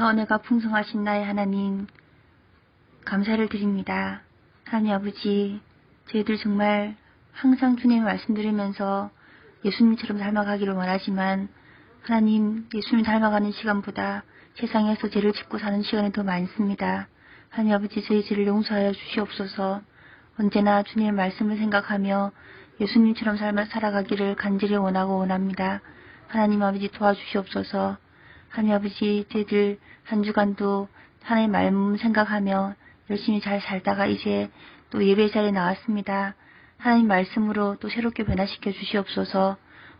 사랑과 은혜가 풍성하신 나의 하나님, 감사를 드립니다. 하나님 아버지, 저희들 정말 항상 주님의 말씀 들으면서 예수님처럼 닮아가기를 원하지만 하나님, 예수님 닮아가는 시간보다 세상에서 죄를 짓고 사는 시간이 더 많습니다. 하나님 아버지, 저희 죄를 용서하여 주시옵소서. 언제나 주님의 말씀을 생각하며 예수님처럼 살아가기를 간절히 원합니다. 하나님 아버지, 도와주시옵소서. 하나님 아버지, 저희들 한 주간도 하나님의 말씀 생각하며 열심히 잘 살다가 이제 또 예배 자리에 나왔습니다. 하나님 말씀으로 또 새롭게 변화시켜 주시옵소서.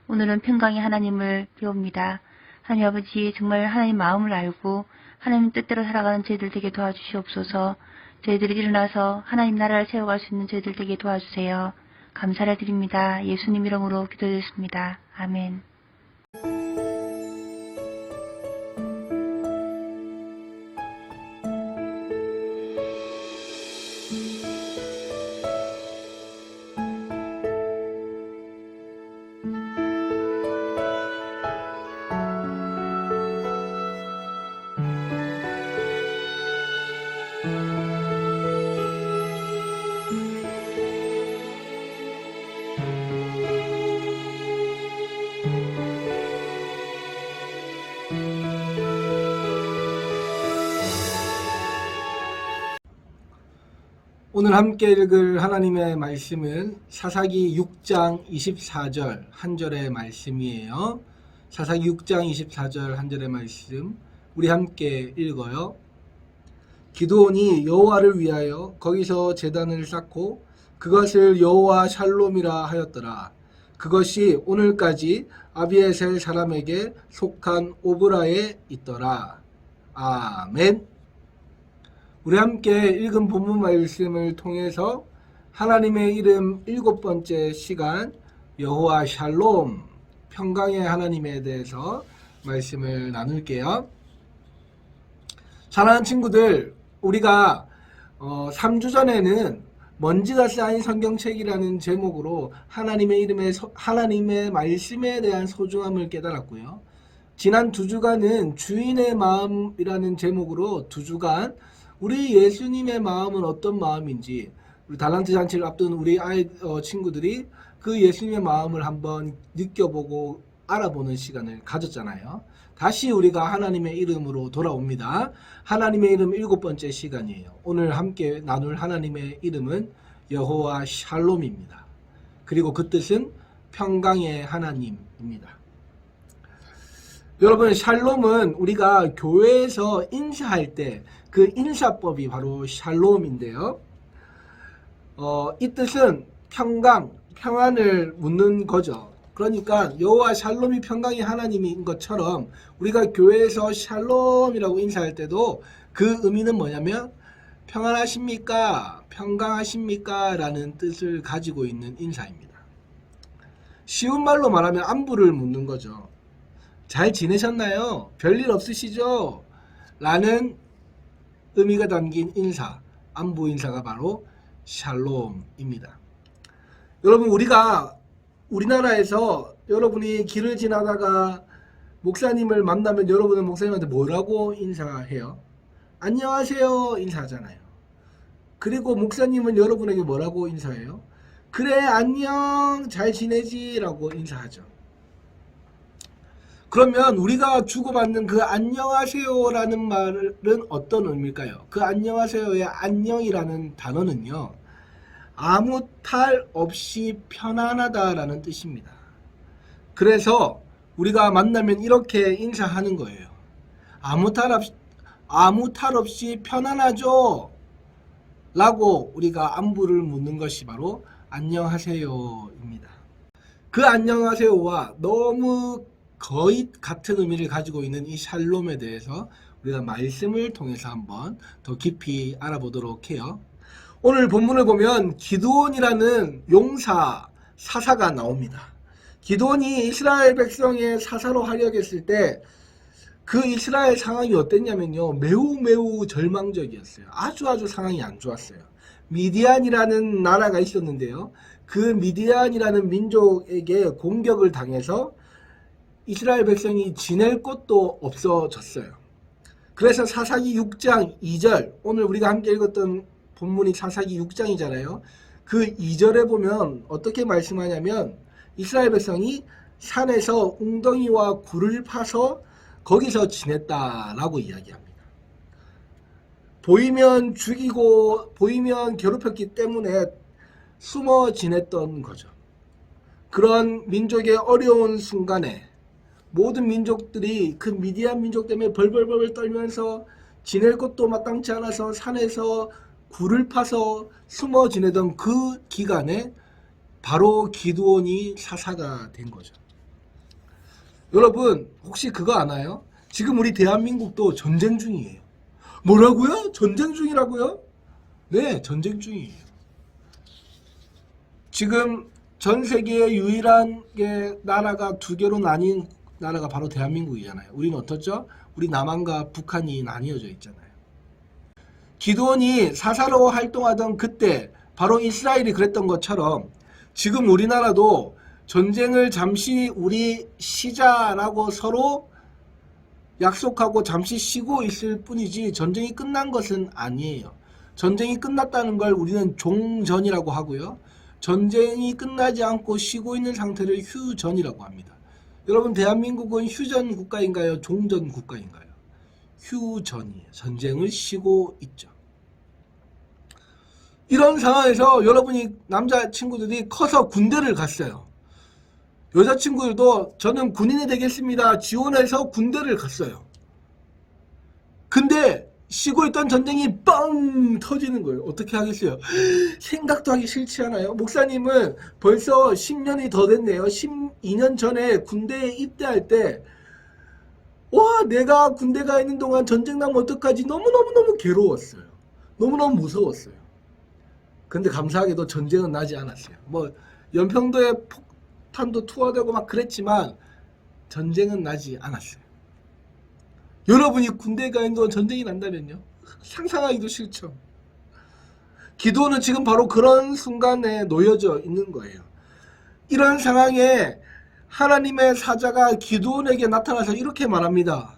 오늘은 평강의 하나님을 배웁니다. 하나님 아버지, 정말 하나님 마음을 알고 하나님 뜻대로 살아가는 저희들 되게 도와주시옵소서. 저희들이 일어나서 하나님 나라를 세워갈 수 있는 저희들 되게 도와주세요. 감사를 드립니다. 예수님 이름으로 기도드렸습니다. 아멘. 오늘 함께 읽을 하나님의 말씀은 사사기 6장 24절 한 절의 말씀이에요. 사사기 6장 24절 한 절의 말씀 우리 함께 읽어요. 기드온이 여호와를 위하여 거기서 제단을 쌓고 그것을 여호와 샬롬이라 하였더라. 그것이 오늘까지 아비에셀 사람에게 속한 오브라에 있더라. 아멘. 우리 함께 읽은 본문 말씀을 통해서 하나님의 이름 7번째 시간 여호와 샬롬 평강의 하나님에 대해서 말씀을 나눌게요. 사랑하는 친구들, 우리가 3주 전에는 먼지가 쌓인 성경책이라는 제목으로 하나님의 말씀에 대한 소중함을 깨달았고요. 지난 2주간은 주인의 마음이라는 제목으로 2주간 우리 예수님의 마음은 어떤 마음인지, 우리 달란트 잔치를 앞둔 우리 친구들이 그 예수님의 마음을 한번 느껴보고 알아보는 시간을 가졌잖아요. 다시 우리가 하나님의 이름으로 돌아옵니다. 하나님의 이름 7번째 시간이에요. 오늘 함께 나눌 하나님의 이름은 여호와 샬롬입니다. 그리고 그 뜻은 평강의 하나님입니다. 여러분, 샬롬은 우리가 교회에서 인사할 때 그 인사법이 바로 샬롬인데요. 이 뜻은 평강, 평안을 묻는 거죠. 그러니까 여호와 샬롬이 평강의 하나님인 것처럼 우리가 교회에서 샬롬이라고 인사할 때도 그 의미는 뭐냐면 평안하십니까? 평강하십니까? 라는 뜻을 가지고 있는 인사입니다. 쉬운 말로 말하면 안부를 묻는 거죠. 잘 지내셨나요? 별일 없으시죠? 라는 의미가 담긴 인사, 안부 인사가 바로 샬롬입니다. 여러분, 우리가 우리나라에서 여러분이 길을 지나다가 목사님을 만나면 여러분은 목사님한테 뭐라고 인사해요? 안녕하세요 인사하잖아요. 그리고 목사님은 여러분에게 뭐라고 인사해요? 그래, 안녕, 잘 지내지? 라고 인사하죠. 그러면 우리가 주고받는 그 안녕하세요라는 말은 어떤 의미일까요? 그 안녕하세요의 안녕이라는 단어는요, 아무 탈 없이 편안하다라는 뜻입니다. 그래서 우리가 만나면 이렇게 인사하는 거예요. 아무 탈 없이 편안하죠? 라고 우리가 안부를 묻는 것이 바로 안녕하세요입니다. 그 안녕하세요와 너무 거의 같은 의미를 가지고 있는 이 샬롬에 대해서 우리가 말씀을 통해서 한번 더 깊이 알아보도록 해요. 오늘 본문을 보면 기드온이라는 용사, 사사가 나옵니다. 기드온이 이스라엘 백성의 사사로 활약했을 때 그 이스라엘 상황이 어땠냐면요, 매우 절망적이었어요. 아주 상황이 안 좋았어요. 미디안이라는 나라가 있었는데요, 그 미디안이라는 민족에게 공격을 당해서 이스라엘 백성이 지낼 곳도 없어졌어요. 그래서 사사기 6장 2절, 오늘 우리가 함께 읽었던 본문이 사사기 6장이잖아요. 그 2절에 보면 어떻게 말씀하냐면 이스라엘 백성이 산에서 웅덩이와 굴을 파서 거기서 지냈다라고 이야기합니다. 보이면 죽이고 보이면 괴롭혔기 때문에 숨어 지냈던 거죠. 그런 민족의 어려운 순간에 모든 민족들이 그 미디안 민족 때문에 벌벌벌 떨면서 지낼 곳도 마땅치 않아서 산에서 굴을 파서 숨어 지내던 그 기간에 바로 기드온이 사사가 된 거죠. 여러분 혹시 그거 아나요? 지금 우리 대한민국도 전쟁 중이에요. 뭐라고요? 전쟁 중이라고요? 네, 전쟁 중이에요. 지금 전 세계의 유일한 나라가 두 개로 나뉜 나라가 바로 대한민국이잖아요. 우리는 어떻죠? 우리 남한과 북한이 나뉘어져 있잖아요. 기드온이 사사로 활동하던 그때 바로 이스라엘이 그랬던 것처럼 지금 우리나라도 전쟁을 잠시 우리 쉬자라고 서로 약속하고 잠시 쉬고 있을 뿐이지 전쟁이 끝난 것은 아니에요. 전쟁이 끝났다는 걸 우리는 종전이라고 하고요. 전쟁이 끝나지 않고 쉬고 있는 상태를 휴전이라고 합니다. 여러분 대한민국은 휴전 국가인가요? 종전 국가인가요? 휴전이에요. 전쟁을 쉬고 있죠. 이런 상황에서 여러분이 남자친구들이 커서 군대를 갔어요. 여자친구들도 저는 군인이 되겠습니다. 지원해서 군대를 갔어요. 근데 쉬고 있던 전쟁이 뻥 터지는 거예요. 어떻게 하겠어요? 생각도 하기 싫지 않아요? 목사님은 벌써 10년이 더 됐네요. 12년 전에 군대에 입대할 때 와, 내가 군대 가 있는 동안 전쟁 나면 어떡하지? 너무너무 괴로웠어요. 너무너무 무서웠어요. 근데 감사하게도 전쟁은 나지 않았어요. 뭐 연평도에 폭탄도 투하되고 막 그랬지만 전쟁은 나지 않았어요. 여러분이 군대에 가 있는 동안 전쟁이 난다면요? 상상하기도 싫죠. 기도는 지금 바로 그런 순간에 놓여져 있는 거예요. 이런 상황에 하나님의 사자가 기드온에게 나타나서 이렇게 말합니다.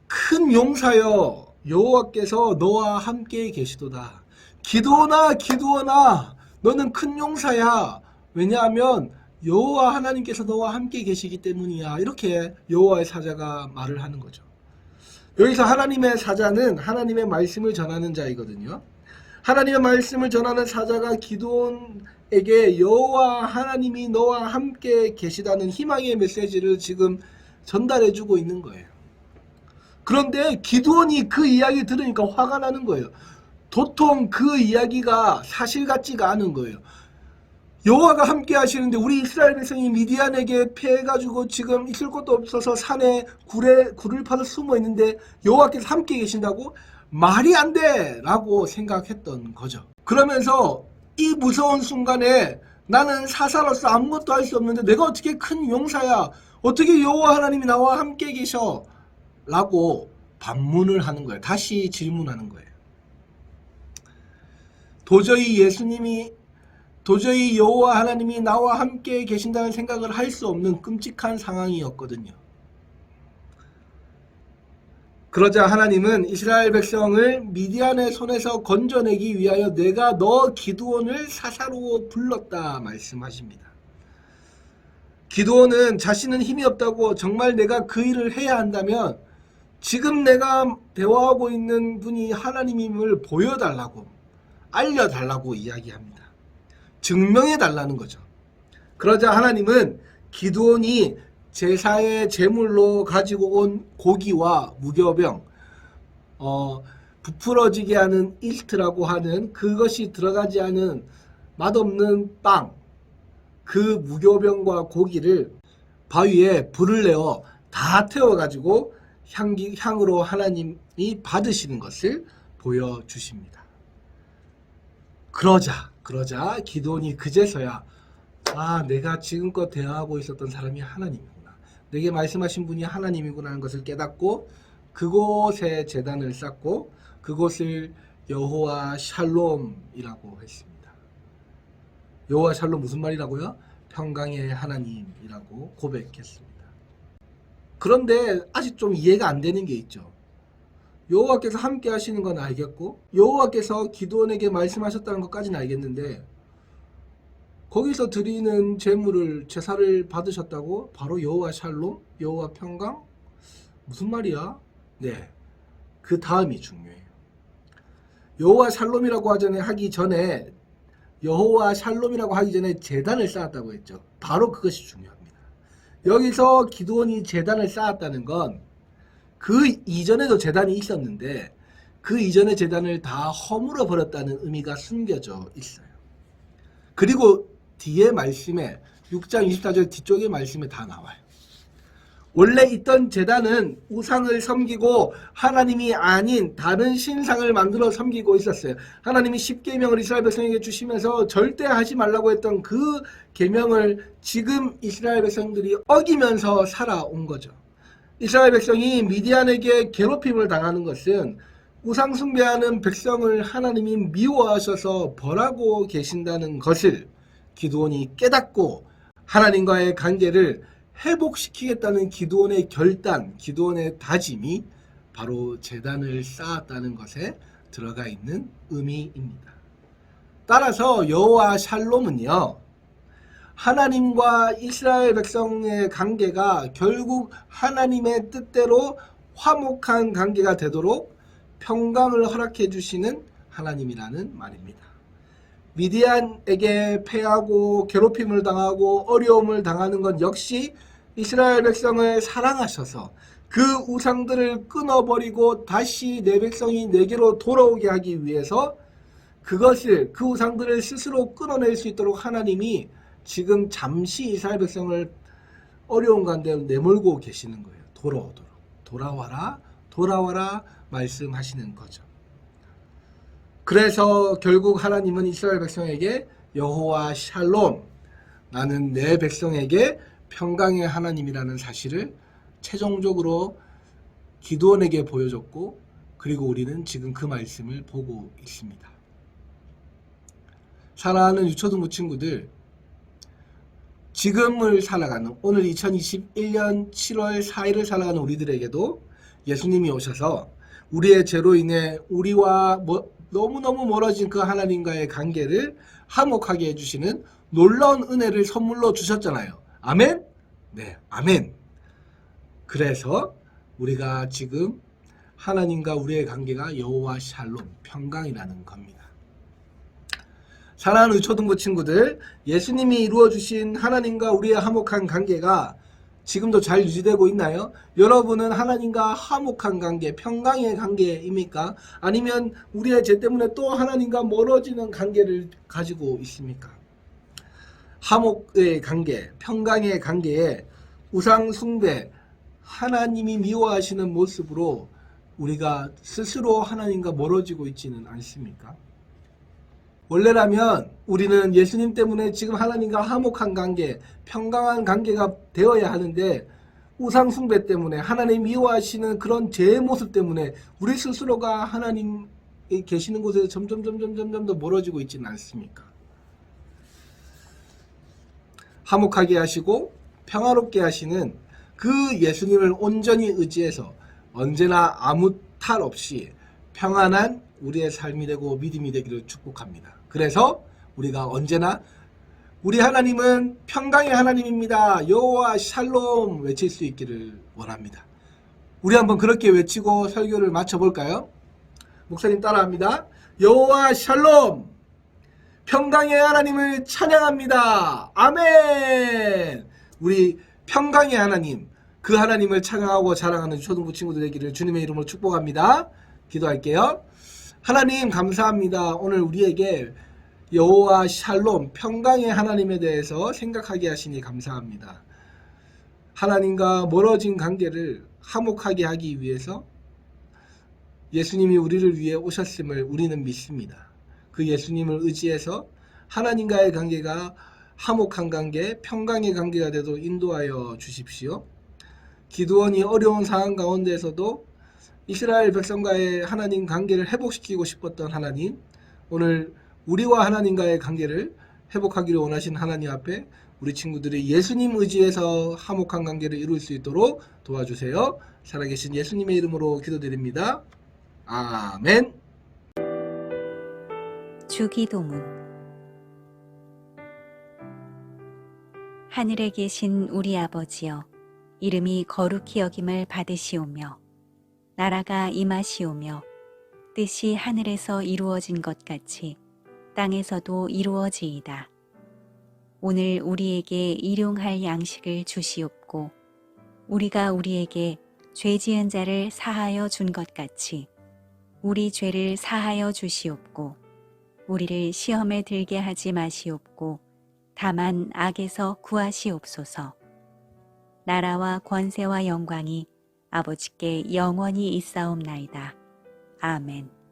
큰 용사여, 여호와께서 너와 함께 계시도다. 기드온아, 기드온아, 너는 큰 용사야. 왜냐하면 여호와 하나님께서 너와 함께 계시기 때문이야. 이렇게 여호와의 사자가 말을 하는 거죠. 여기서 하나님의 사자는 하나님의 말씀을 전하는 자이거든요. 하나님의 말씀을 전하는 사자가 기드온에게 여호와 하나님이 너와 함께 계시다는 희망의 메시지를 지금 전달해주고 있는 거예요. 그런데 기드온이 그 이야기 들으니까 화가 나는 거예요. 도통 그 이야기가 사실 같지가 않은 거예요. 여호와가 함께 하시는데 우리 이스라엘 백성이 미디안에게 패해가지고 지금 있을 곳도 없어서 산에 굴을 파서 숨어 있는데 여호와께서 함께 계신다고? 말이 안 돼! 라고 생각했던 거죠. 그러면서 이 무서운 순간에 나는 사사로서 아무것도 할 수 없는데 내가 어떻게 큰 용사야? 어떻게 여호와 하나님이 나와 함께 계셔? 라고 반문을 하는 거예요. 다시 질문하는 거예요. 도저히 여호와 하나님이 나와 함께 계신다는 생각을 할 수 없는 끔찍한 상황이었거든요. 그러자 하나님은 이스라엘 백성을 미디안의 손에서 건져내기 위하여 내가 너 기드온을 사사로 불렀다 말씀하십니다. 기드온은 자신은 힘이 없다고 정말 내가 그 일을 해야 한다면 지금 내가 대화하고 있는 분이 하나님임을 보여달라고 알려달라고 이야기합니다. 증명해달라는 거죠. 그러자 하나님은 기드온이 제사의 제물로 가지고 온 고기와 무교병, 부풀어지게 하는 이스트라고 하는 그것이 들어가지 않은 맛없는 빵, 그 무교병과 고기를 바위에 불을 내어 다 태워가지고 향으로 하나님이 받으시는 것을 보여주십니다. 그러자 기드온이 그제서야 내가 지금껏 대화하고 있었던 사람이 하나님이구나. 내게 말씀하신 분이 하나님이구나 하는 것을 깨닫고 그곳에 제단을 쌓고 그곳을 여호와 샬롬이라고 했습니다. 여호와 샬롬 무슨 말이라고요? 평강의 하나님이라고 고백했습니다. 그런데 아직 좀 이해가 안 되는 게 있죠. 여호와께서 함께 하시는 건 알겠고 여호와께서 기드온에게 말씀하셨다는 것까지는 알겠는데 거기서 드리는 제물을 제사를 받으셨다고 바로 여호와 샬롬, 여호와 평강? 무슨 말이야? 네, 그 다음이 중요해요. 여호와 샬롬이라고 하기 전에 여호와 샬롬이라고 하기 전에 제단을 쌓았다고 했죠. 바로 그것이 중요합니다. 여기서 기드온이 제단을 쌓았다는 건 그 이전에도 제단이 있었는데 그 이전의 제단을 다 허물어 버렸다는 의미가 숨겨져 있어요. 그리고 뒤에 말씀에 6장 24절 뒤쪽의 말씀에 다 나와요. 원래 있던 제단은 우상을 섬기고 하나님이 아닌 다른 신상을 만들어 섬기고 있었어요. 하나님이 10계명을 이스라엘 백성에게 주시면서 절대 하지 말라고 했던 그 계명을 지금 이스라엘 백성들이 어기면서 살아온 거죠. 이스라엘 백성이 미디안에게 괴롭힘을 당하는 것은 우상 숭배하는 백성을 하나님이 미워하셔서 벌하고 계신다는 것을 기드온이 깨닫고 하나님과의 관계를 회복시키겠다는 기드온의 결단, 기드온의 다짐이 바로 제단을 쌓았다는 것에 들어가 있는 의미입니다. 따라서 여호와 샬롬은요, 하나님과 이스라엘 백성의 관계가 결국 하나님의 뜻대로 화목한 관계가 되도록 평강을 허락해 주시는 하나님이라는 말입니다. 미디안에게 패하고 괴롭힘을 당하고 어려움을 당하는 건 역시 이스라엘 백성을 사랑하셔서 그 우상들을 끊어버리고 다시 내 백성이 내게로 돌아오게 하기 위해서 그것을 그 우상들을 스스로 끊어낼 수 있도록 하나님이 지금 잠시 이스라엘 백성을 어려운 가운데 내몰고 계시는 거예요. 돌아오도록. 돌아와라, 돌아와라 말씀하시는 거죠. 그래서 결국 하나님은 이스라엘 백성에게 여호와 샬롬, 나는 내 백성에게 평강의 하나님이라는 사실을 최종적으로 기드온에게 보여줬고, 그리고 우리는 지금 그 말씀을 보고 있습니다. 사랑하는 유초등부 친구들, 지금을 살아가는 오늘 2021년 7월 4일을 살아가는 우리들에게도 예수님이 오셔서 우리의 죄로 인해 우리와 너무너무 멀어진 그 하나님과의 관계를 화목하게 해주시는 놀라운 은혜를 선물로 주셨잖아요. 아멘? 네, 아멘. 그래서 우리가 지금 하나님과 우리의 관계가 여호와 샬롬, 평강이라는 겁니다. 사랑하는 초등부 친구들, 예수님이 이루어주신 하나님과 우리의 화목한 관계가 지금도 잘 유지되고 있나요? 여러분은 하나님과 화목한 관계, 평강의 관계입니까? 아니면 우리의 죄 때문에 또 하나님과 멀어지는 관계를 가지고 있습니까? 화목의 관계, 평강의 관계에 우상 숭배, 하나님이 미워하시는 모습으로 우리가 스스로 하나님과 멀어지고 있지는 않습니까? 원래라면 우리는 예수님 때문에 지금 하나님과 화목한 관계, 평강한 관계가 되어야 하는데 우상 숭배 때문에 하나님 미워하시는 그런 죄의 모습 때문에 우리 스스로가 하나님이 계시는 곳에서 점점 더 멀어지고 있지는 않습니까? 화목하게 하시고 평화롭게 하시는 그 예수님을 온전히 의지해서 언제나 아무 탈 없이 평안한 우리의 삶이 되고 믿음이 되기를 축복합니다. 그래서 우리가 언제나 우리 하나님은 평강의 하나님입니다. 여호와 샬롬 외칠 수 있기를 원합니다. 우리 한번 그렇게 외치고 설교를 마쳐볼까요? 목사님 따라합니다. 여호와 샬롬, 평강의 하나님을 찬양합니다. 아멘. 우리 평강의 하나님, 그 하나님을 찬양하고 자랑하는 초등부 친구들 되기를 주님의 이름으로 축복합니다. 기도할게요. 하나님 감사합니다. 오늘 우리에게 여호와 샬롬, 평강의 하나님에 대해서 생각하게 하시니 감사합니다. 하나님과 멀어진 관계를 화목하게 하기 위해서 예수님이 우리를 위해 오셨음을 우리는 믿습니다. 그 예수님을 의지해서 하나님과의 관계가 화목한 관계, 평강의 관계가 되도록 인도하여 주십시오. 기드온이 어려운 상황 가운데에서도 이스라엘 백성과의 하나님 관계를 회복시키고 싶었던 하나님, 오늘 우리와 하나님과의 관계를 회복하기를 원하신 하나님 앞에 우리 친구들이 예수님 의지해서 화목한 관계를 이룰 수 있도록 도와주세요. 살아계신 예수님의 이름으로 기도드립니다. 아멘. 주기도문. 하늘에 계신 우리 아버지여, 이름이 거룩히 여김을 받으시오며 나라가 임하시오며 뜻이 하늘에서 이루어진 것 같이 땅에서도 이루어지이다. 오늘 우리에게 일용할 양식을 주시옵고 우리가 우리에게 죄 지은 자를 사하여 준 것 같이 우리 죄를 사하여 주시옵고 우리를 시험에 들게 하지 마시옵고 다만 악에서 구하시옵소서. 나라와 권세와 영광이 아버지께 영원히 있사옵나이다. 아멘.